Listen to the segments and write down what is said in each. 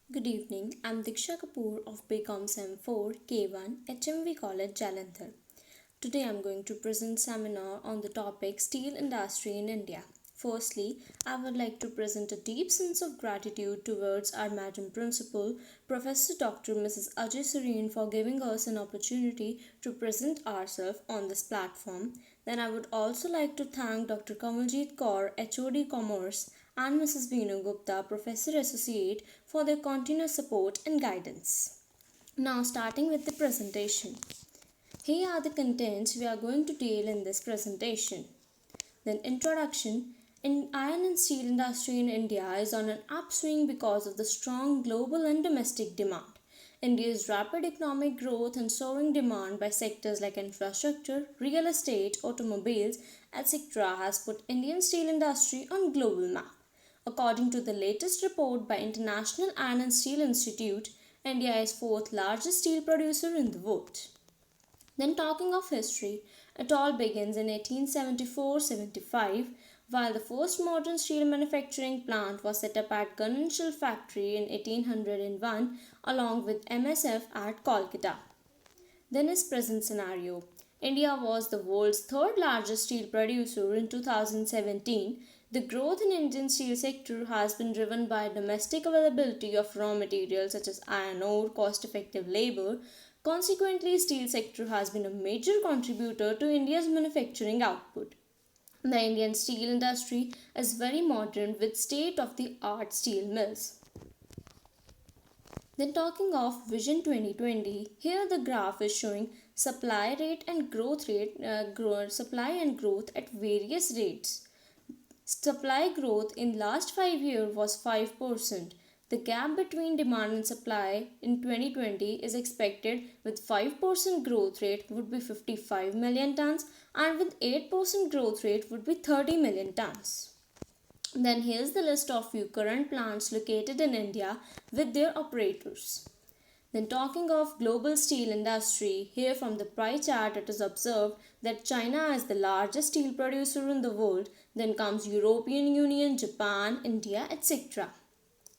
Good evening. I'm Diksha Kapoor of Bcom Sem 4 K1 HMV College Jalandhar. Today I'm going to present seminar on the topic steel industry in India. Firstly, I would like to present a deep sense of gratitude towards our Madam Principal, Professor Dr. Mrs. Ajay Serene, for giving us an opportunity to present ourselves on this platform. Then I would also like to thank Dr. Kamaljeet Kaur, HOD Commerce, and Mrs. Veenu Gupta, Professor Associate, for their continuous support and guidance. Now, starting with the presentation. Here are the contents we are going to deal in this presentation. Then introduction. In iron and steel industry in India is on an upswing because of the strong global and domestic demand. India's rapid economic growth and soaring demand by sectors like infrastructure, real estate, automobiles, etc. has put Indian steel industry on global map. According to the latest report by International Iron and Steel Institute, India is fourth largest steel producer in the world. Then, talking of history, it all begins in 1874-75, while the first modern steel manufacturing plant was set up at Gunshell factory in 1801 along with MSF at Kolkata. Then is present scenario. India was the world's third largest steel producer in 2017. The growth in Indian steel sector has been driven by domestic availability of raw materials such as iron ore, cost-effective labor. Consequently, steel sector has been a major contributor to India's manufacturing output. The Indian steel industry is very modern with state-of-the-art steel mills. Then talking of Vision 2020, here the graph is showing supply and growth at various rates. Supply growth in last 5 years was 5%. The gap between demand and supply in 2020 is expected with 5% growth rate would be 55 million tons and with 8% growth rate would be 30 million tons. Then here's the list of few current plants located in India with their operators. Then talking of global steel industry, here from the pie chart it is observed that China is the largest steel producer in the world, then comes European Union, Japan, India, etc.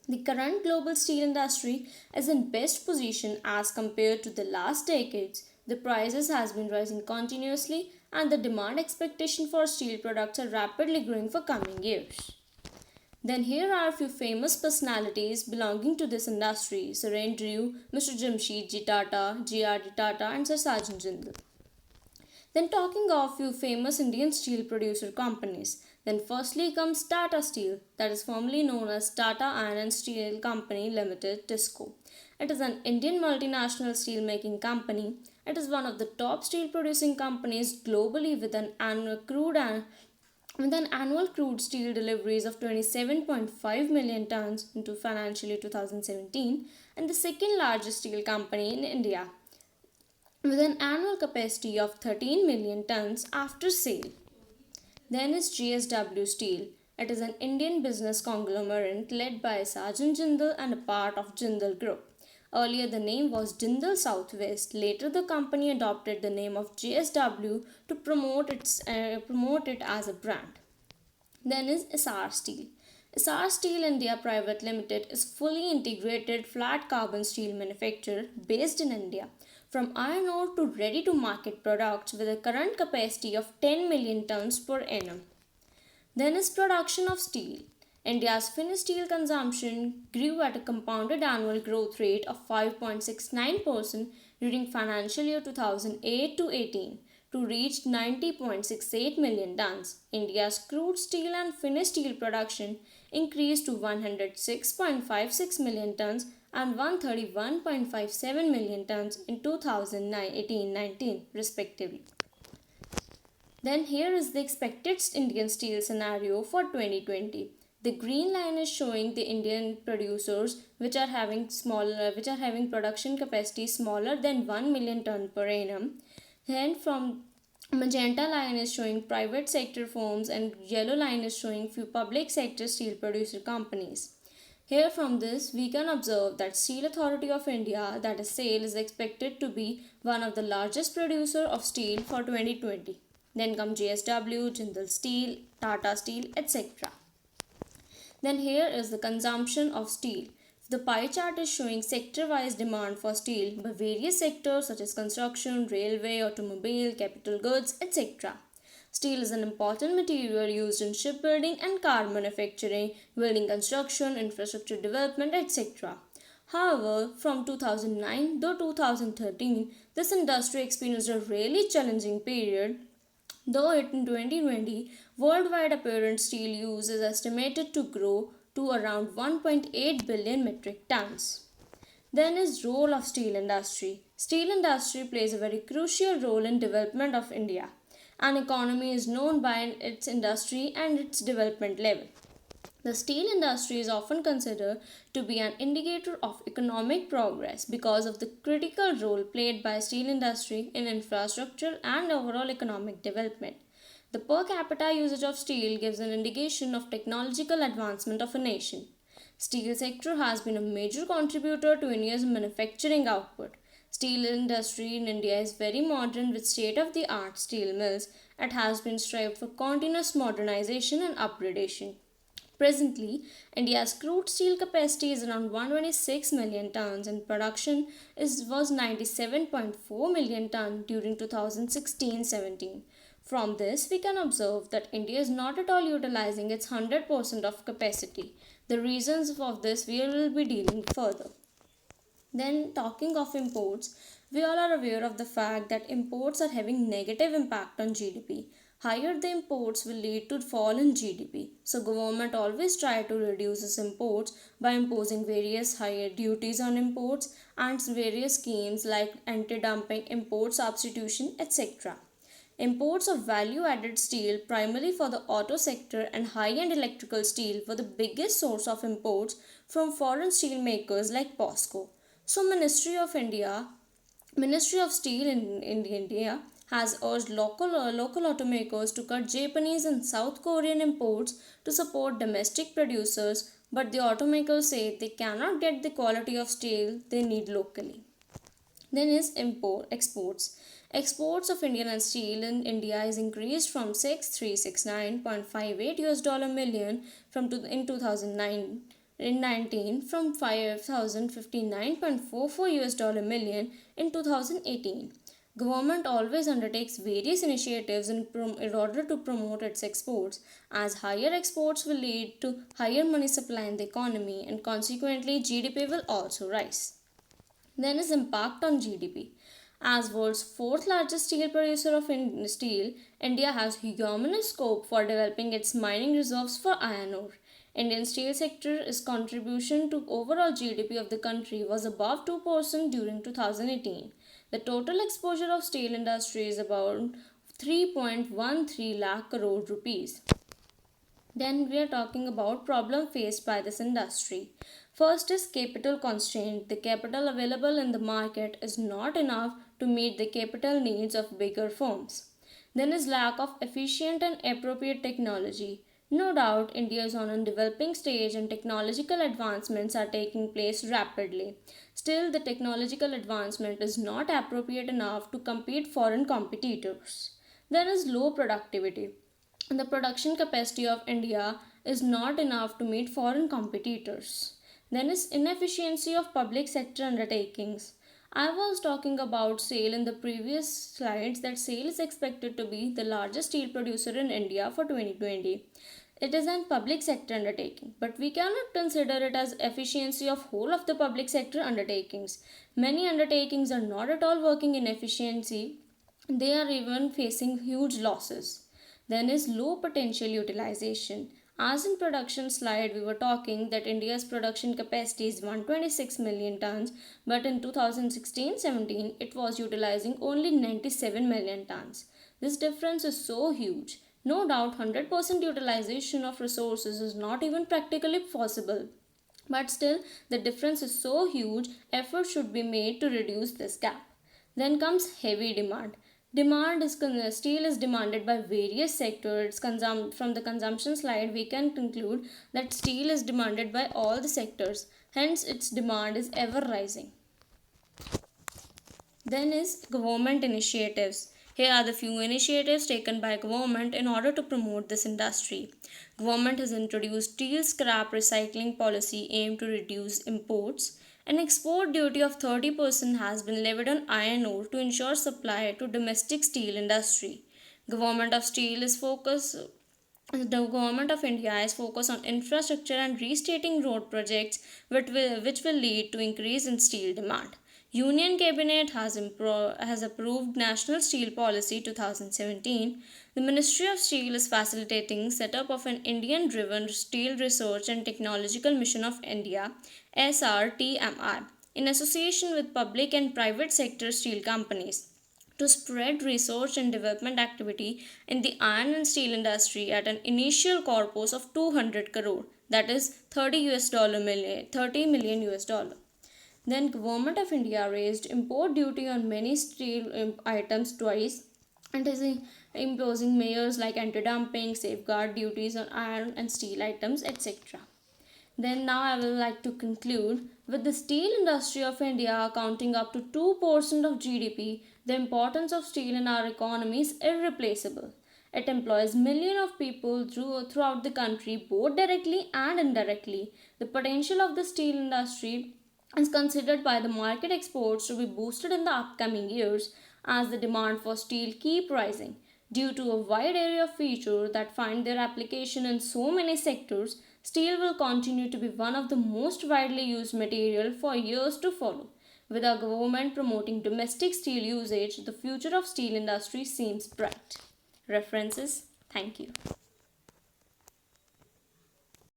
The current global steel industry is in best position as compared to the last decades. The prices has been rising continuously and the demand expectation for steel products are rapidly growing for coming years. Then here are a few famous personalities belonging to this industry: Sir Andrew, Mr. Jamshedji Tata, G.R.D. Tata and Sir Sargent Jindal. Then talking of few famous Indian steel producer companies. Then firstly comes Tata Steel, that is formerly known as Tata Iron and Steel Company Limited (TISCO). It is an Indian multinational steel making company. It is one of the top steel producing companies globally with an annual crude steel deliveries of 27.5 million tons into financial year 2017 and the second largest steel company in India with an annual capacity of 13 million tons after sale. Then is GSW Steel. It is an Indian business conglomerate led by Sargent Jindal and a part of Jindal Group. Earlier the name was Jindal Southwest. Later the company adopted the name of GSW to promote it as a brand. Then is SR Steel. SR Steel India Private Limited is fully integrated flat carbon steel manufacturer based in India from iron ore to ready to market products with a current capacity of 10 million tons per annum. Then is production of steel. India's finished steel consumption grew at a compounded annual growth rate of 5.69% during financial year 2008 to 18 to reach 90.68 million tons. India's crude steel and finished steel production increased to 106.56 million tons and 131.57 million tons in 2018-19 respectively. Then here is the expected Indian steel scenario for 2020. The green line is showing the Indian producers which are having production capacity smaller than 1 million ton per annum. Then from magenta line is showing private sector firms and yellow line is showing few public sector steel producer companies. Here from this we can observe that Steel Authority of India, that is SAIL, is expected to be one of the largest producer of steel for 2020. Then come GSW, Jindal Steel, Tata Steel, etc. Then here is the consumption of steel. The pie chart is showing sector-wise demand for steel by various sectors such as construction, railway, automobile, capital goods, etc. Steel is an important material used in shipbuilding and car manufacturing, building construction, infrastructure development, etc. However, from 2009 to 2013, this industry experienced a really challenging period. Though in 2020, worldwide apparent steel use is estimated to grow to around 1.8 billion metric tons. Then is role of steel industry. Steel industry plays a very crucial role in development of India. An economy is known by its industry and its development level. The steel industry is often considered to be an indicator of economic progress because of the critical role played by steel industry in infrastructure and overall economic development. The per capita usage of steel gives an indication of technological advancement of a nation. Steel sector has been a major contributor to India's manufacturing output. Steel industry in India is very modern with state-of-the-art steel mills. It has been strived for continuous modernization and upgradation. Presently, India's crude steel capacity is around 126 million tons and production was 97.4 million tons during 2016-17. From this, we can observe that India is not at all utilizing its 100% of capacity. The reasons of this we will be dealing further. Then, talking of imports, we all are aware of the fact that imports are having negative impact on GDP. Higher the imports will lead to fall in GDP. So, government always try to reduce its imports by imposing various higher duties on imports and various schemes like anti-dumping, import substitution, etc. Imports of value added steel, primarily for the auto sector, and high end electrical steel were the biggest source of imports from foreign steel makers like POSCO. So, Ministry of Steel in India has urged local automakers to cut Japanese and South Korean imports to support domestic producers, but the automakers say they cannot get the quality of steel they need locally. Then is import exports. Exports of Indian steel in India is increased from 6369.58 US dollar million in 2009 in 19 from 5059.44 US dollar million in 2018. Government always undertakes various initiatives in order to promote its exports, as higher exports will lead to higher money supply in the economy and consequently GDP will also rise. Then is impact on GDP. As world's fourth largest steel producer of steel, India has humongous scope for developing its mining reserves for iron ore. Indian steel sector's contribution to overall GDP of the country was above 2% during 2018. The total exposure of steel industry is about 3.13 lakh crore rupees. Then we are talking about problem faced by this industry. First is capital constraint. The capital available in the market is not enough to meet the capital needs of bigger firms. Then is lack of efficient and appropriate technology. No doubt India is on a developing stage and technological advancements are taking place rapidly. Still the technological advancement is not appropriate enough to compete foreign competitors. Then is low productivity. The production capacity of India is not enough to meet foreign competitors. Then is inefficiency of public sector undertakings. I was talking about SAIL in the previous slides that SAIL is expected to be the largest steel producer in India for 2020. It is an public sector undertaking, but we cannot consider it as efficiency of whole of the public sector undertakings. Many undertakings are not at all working in efficiency. They are even facing huge losses. Then is low potential utilization. As in production slide we were talking that India's production capacity is 126 million tons, but in 2016-17 it was utilizing only 97 million tons. This difference is so huge. No doubt 100% utilization of resources is not even practically possible. But still the difference is so huge, effort should be made to reduce this gap. Then comes heavy demand. Steel is demanded by various sectors. From the consumption slide, we can conclude that steel is demanded by all the sectors. Hence, its demand is ever rising. Then is government initiatives. Here are the few initiatives taken by government in order to promote this industry. Government has introduced steel scrap recycling policy aimed to reduce imports. An export duty of 30% has been levied on iron ore to ensure supply to domestic steel industry. Government of Steel is focused the government of India is focused on infrastructure and restating road projects which will lead to increase in steel demand. Union Cabinet has approved National Steel Policy 2017. The Ministry of Steel is facilitating setup of an Indian-driven Steel Research and Technological Mission of India (SRTMR) in association with public and private sector steel companies to spread research and development activity in the iron and steel industry at an initial corpus of 200 crore, that is 30 million US dollar. Then government of India raised import duty on many steel items twice and is imposing measures like anti-dumping, safeguard duties on iron and steel items, etc. Then now I will like to conclude with the steel industry of India accounting up to 2% of GDP, the importance of steel in our economy is irreplaceable. It employs millions of people throughout the country both directly and indirectly. The potential of the steel industry is considered by the market experts to be boosted in the upcoming years as the demand for steel keep rising. Due to a wide area of features that find their application in so many sectors, steel will continue to be one of the most widely used material for years to follow. With our government promoting domestic steel usage, the future of steel industry seems bright. References. Thank you.